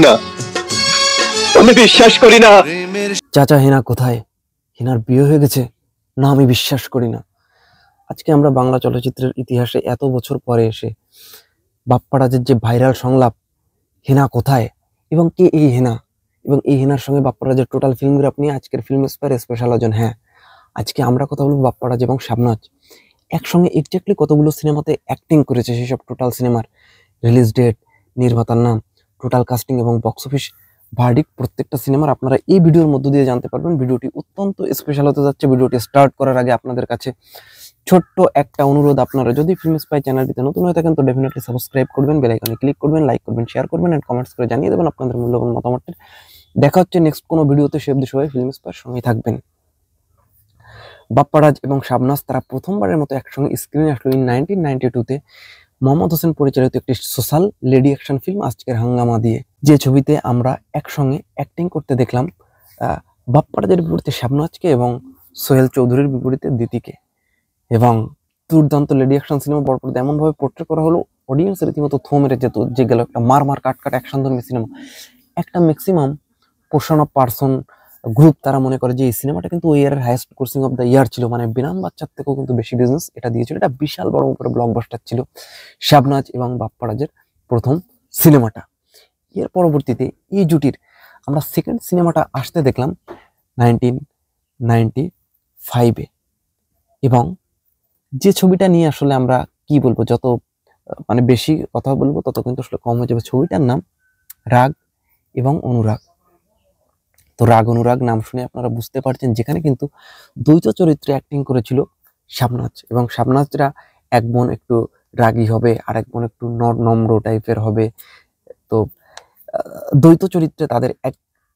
না, আমি বিশ্বাস করি না। চাচা হিনা কোথায়? হিনার বিয়ে হয়ে গেছে? না, আমি বিশ্বাস করি না। আজকে আমরা বাংলা চলচ্চিত্রের ইতিহাসে এত বছর পরে এসে বাপ্পারাজের যে ভাইরাল সংলাপ হিনা কোথায় এবং কে এই হিনা, এবং এই হিনার সঙ্গে বাপ্পারাজের টোটাল ফিল্মগ্রাফ নিয়ে আজকের ফিল্ম স্পেয়ার স্পেশাল আয়োজন। হ্যাঁ, আজকে আমরা কথা বলবো বাপ্পারাজ এবং শাবনাজ একসঙ্গে এক্স্যাক্টলি কতগুলো সিনেমাতে অ্যাক্টিং করেছে, সেসব টোটাল সিনেমার রিলিজ ডেট, নির্মাতার নাম, টোটাল কাস্টিং এবং বক্স অফিস ভার্ডিক্ট প্রত্যেকটা সিনেমার আপনারা এই ভিডিওর মধ্য দিয়ে জানতে পারবেন। ভিডিওটি অত্যন্ত স্পেশাল হতে যাচ্ছে। ভিডিওটি স্টার্ট করার আগে আপনাদের কাছে ছোট্ট একটা অনুরোধ, আপনারা যদি ফিল্ম স্পাই চ্যানেলটিতে নতুন হয়ে থাকেন তো ডেফিনেটলি সাবস্ক্রাইব করবেন, বেল আইকনে ক্লিক করবেন, লাইক করবেন, শেয়ার করবেন এন্ড কমেন্টস করে জানিয়ে দেবেন আপনাদের মূল্যবান মতামত। দেখা হচ্ছে নেক্সট কোনো ভিডিওতে। সে অবধি সবাই ফিল্ম স্পাইয়ের সঙ্গেই থাকবেন। বাপ্পারাজ এবং শাবনাজ তারা প্রথমবারের মতো একসঙ্গে স্ক্রিনে আসলো ইন 1992-তে মোহাম্মদ হোসেন পরিচালিত একটি সোশ্যাল লেডি অ্যাকশন ফিল্ম আজকের হাঙ্গামা দিয়ে, যে ছবিতে আমরা একসঙ্গে অ্যাক্টিং করতে দেখলাম বাপ্পারাজের বিপরীতে শাবনাজকে এবং সোহেল চৌধুরীর বিপরীতে দিতিকে। এবং দুর্দান্ত লেডি অ্যাকশন সিনেমা পরপর এমনভাবে পোর্ট্রে করা হলো, অডিয়েন্স রীতিমতো থো মেরে যেত যে গেল একটা মার কাট অ্যাকশন ধর্মী সিনেমা। একটা maximum portion of person group তারা মনে করে যে এই সিনেমাটা কিন্তু ওই ইয়ারের highest crossing of the year ছিল, মানে বিনান বাচ্চার থেকেও কিন্তু বেশি বিজনেস এটা দিয়েছিল। এটা বিশাল বড় উপরে ব্লকবাস্টার ছিল শাবনাজ এবং বাপ্পারাজের প্রথম সিনেমাটা। এর পরবর্তীতে এই জুটির আমরা সেকেন্ড সিনেমাটা আসতে দেখলাম 1995-এ, এবং যে ছবিটা নিয়ে আসলে আমরা কি বলবো, যত মানে বেশি কথা বলবো তত কিন্তু আসলে কম হয়ে যাবে। ছবিটার নাম রাগ এবং অনুরাগ। তো রাগ অনুরাগ নাম শুনে আপনারা বুঝতে পারছেন, যেখানে কিন্তু দ্বৈত চরিত্রে অ্যাক্টিং করেছিল শাবনাজ, এবং শাবনাজরা এক বোন একটু রাগী হবে আর এক বোন একটু নম্র টাইপের হবে। তো দ্বৈত চরিত্রে তাদের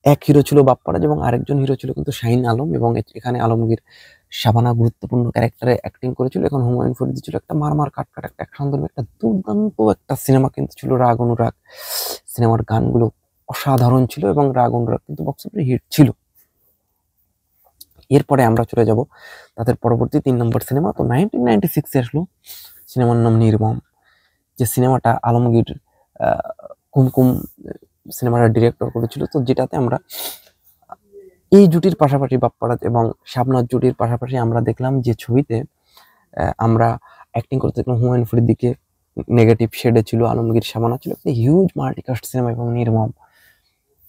এক হিরো ছিল বাপ্পারাজ এবং আরেকজন হিরো ছিল কিন্তু শাহিন আলম, এবং এখানে আলমগীর শাবানা গুরুত্বপূর্ণ ক্যারেক্টারে অ্যাক্টিং করেছিল। এখন হুমায়ুন ফরিদি ছিল একটা মার কাট একটা অ্যাকশন ধর্মী একটা দুর্দান্ত একটা সিনেমা কিন্তু ছিল রাগ অনুরাগ। সিনেমার গানগুলো অসাধারণ ছিল এবং রাগ অনুরাগ কিন্তু বক্স অফিসে হিট ছিল। এরপরে আমরা চলে যাব তাদের পরবর্তী 3 নম্বর সিনেমা। তো 1996-এ আসলো সিনেমার নাম নির্মম, যে সিনেমাটা আলমগীর কুমকুম সিনেমাটা ডিরেক্টর করেছিল। তো যেটাতে আমরা এই জুটির পাশাপাশি বাপ্পারাজ এবং শাবনাজ জুটির পাশাপাশি আমরা দেখলাম যে ছবিতে আমরা অ্যাক্টিং করতে দেখলাম হুমায়ুন ফরিদিকে নেগেটিভ শেডে ছিল, আলমগীর শাবানা ছিল। একটা হিউজ মাল্টিকাস্ট সিনেমা এবং নির্মম,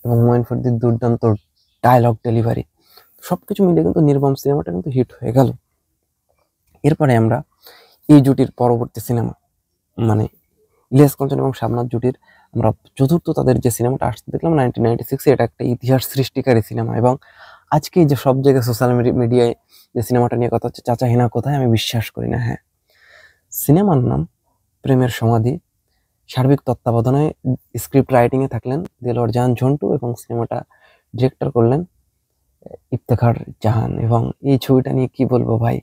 এবং হুমায়ুন ফরিদির দুর্দান্ত ডায়লগ ডেলিভারি, সবকিছু মিলে কিন্তু নির্মম সিনেমাটা কিন্তু হিট হয়ে গেল। এরপরে আমরা এই জুটির পরবর্তী সিনেমা মানে ইলিয়াস কাঞ্চন এবং শাবনাজ জুটির আমরা চতুর্থ তাদের যে সিনেমাটা আসতে দেখলাম 1996-এ। এটা একটা ইতিহাস সৃষ্টিকারী সিনেমা, এবং আজকে যে সব জায়গায় সোশ্যাল মিডিয়ায় যে সিনেমাটা নিয়ে কথা হচ্ছে চাচা হিনা কোথায়, আমি বিশ্বাস করি না। হ্যাঁ, সিনেমার নাম প্রেমের সমাধি। সার্বিক তত্ত্বাবধানে স্ক্রিপ্ট রাইটিংয়ে থাকলেন দেলোয়ার জাহান ঝন্টু এবং সিনেমাটা ডিরেক্টর করলেন ইফতেখার জাহান। এবং এই ছবিটা নিয়ে কি বলবো ভাই,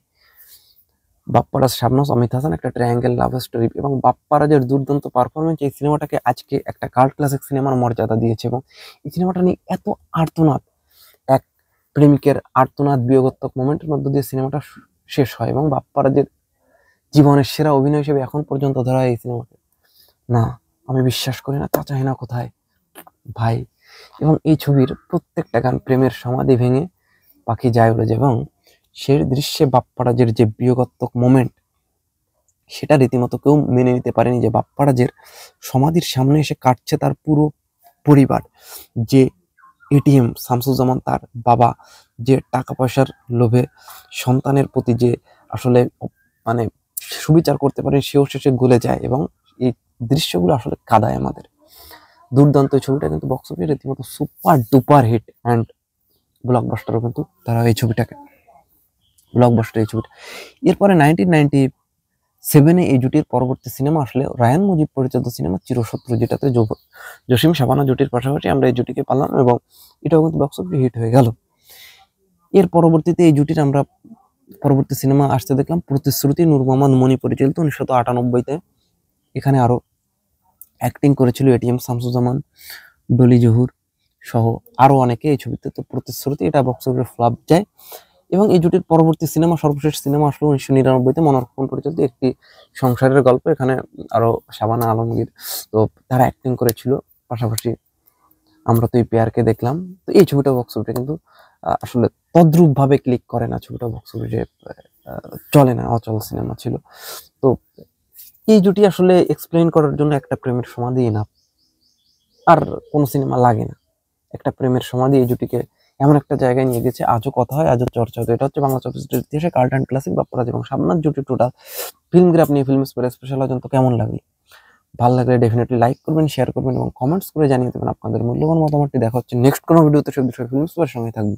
বাপ্পারাজ, শাবনাজ, অমিত হাসান, একটা ট্রায়াঙ্গেল লাভ স্টোরি, এবং বাপ্পারাজের দুর্দান্ত পারফরমেন্স এই সিনেমাটাকে আজকে একটা কাল্ট ক্লাসিক সিনেমার মর্যাদা দিয়েছে। এবং এই সিনেমাটা নিয়ে এত আর্তনাদ, এক প্রেমিকের আর্তনাদ বিয়োগাত্মক মোমেন্টের মধ্য দিয়ে সিনেমাটা শেষ হয়, এবং বাপ্পারাজের জীবনের সেরা অভিনয় হিসেবে এখন পর্যন্ত ধরা হয় এই সিনেমাকে। না, আমি বিশ্বাস করি না। চাচা হিনা কোথায় ভাই। এবং এই ছবির প্রত্যেকটা গান প্রেমের সমাধি ভেঙে পাখি যায় উড়ে যায়, এবং সেই দৃশ্যে বাপ্পারাজের যে বিয়োগাত্মক মোমেন্ট, সেটা রীতিমতো কেউ মেনে নিতে পারেনি যে বাপ্পারাজের সমাধির সামনে এসে কাটছে তার পুরো পরিবার। যে এটিএম শামসুজ্জামান তার বাবা, যে টাকা পয়সার লোভে সন্তানের প্রতি যে আসলে মানে সুবিচার করতে পারে, সেও শেষে গলে যায়, এবং এই দৃশ্যগুলো আসলে কাঁদায় আমাদের। দুর্দান্ত ছবিটা কিন্তু বক্স অফিসে রীতিমতো সুপার ডুপার হিট অ্যান্ড ব্লকবাস্টারও কিন্তু তারা এই ছবিটাকে ব্লকবাস্টার এই ছবিটা। এরপরে 1997-এ এই জুটির পরবর্তী সিনেমা আসলে রায়ান মুজিব পরিচালিত সিনেমা চিরশত্রু, যেটাতে জসিম শাবানা জুটির পাশাপাশি আমরা এই জুটিকে পালাম, এবং এটাও কিন্তু বক্স অফিসে হিট হয়ে গেল। এর পরবর্তীতে এই জুটির আমরা পরবর্তী সিনেমা আসতে দেখলাম প্রতিশ্রুতি, নূর মোহাম্মদ মনি পরিচালিত 1998-তে। এখানে আরো অ্যাক্টিং করেছিল এটিএম শামসুজ্জামান, ডলি জহুর সহ আরো অনেকে এই ছবিতে। তো প্রতিশ্রুতি এটা বক্স অফিসে ফ্লপ যায়, এবং এই জুটির পরবর্তী সিনেমা সর্বশেষ সিনেমা আসলো 1999-তে মনোহর পরিচালিত একটি সংসারের গল্প। এখানে আরো শাবানা, আলমগীর তো তারা অ্যাক্টিং করেছিল পাশাপাশি। আমরা তো এই পেয়ারকে দেখলাম। তো এই ছবিটা বক্স অফিসে কিন্তু আসলে তদ্রূপ ভাবে ক্লিক করে না, ছবিটা বক্স অফিসে চলে না, অচল সিনেমা ছিল। তো এই জুটি আসলে এক্সপ্লেইন করার জন্য একটা প্রেমের সমাধি না, আর কোনো সিনেমা লাগে না। একটা প্রেমের সমাধি এই জুটিকে এমন একটা জায়গায় নিয়ে গেছে, আজও কথা হয়, আজও চর্চা হতো। এটা হচ্ছে বাংলা চলচ্চিত্রের ইতিহাসে কাল্ট অ্যান্ড ক্লাসিক বাপ্পারাজ এবং শাবনাজ জুটি টোটাল ফিল্মগ্রাফ নিয়ে ফিল্ম স্পেয়ার স্পেশাল আয়োজন। তো কেমন লাগলো? ভালো লাগলে ডেফিনেটলি লাইক করবেন, শেয়ার করবেন এবং কমেন্টস করে জানিয়ে দেবেন আপনাদের মূল্যবান মতামতটি। দেখা হচ্ছে নেক্সট কোনো ভিডিওতে। সব বিষয়ে ফিল্ম স্পেয়ার সঙ্গে থাকবে।